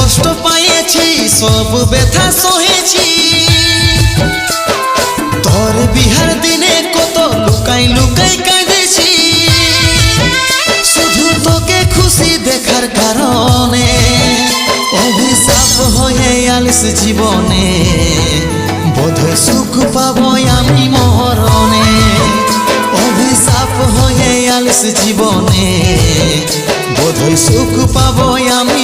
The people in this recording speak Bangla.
কষ্ট পাইছি সব ব্যথা সহেছি তোর বিহার দিনে কত লুকাই লুকাই কাঁদেছি শুধু তোকে খুশি দেখার কারণে অভিশাপ হয়ে আলিস জীবনে বোধহয় সুখ পাবো আমি মরণে অভিশাপ হয়ে আলিস জীবনে বোধহয় সুখ পাবো আমি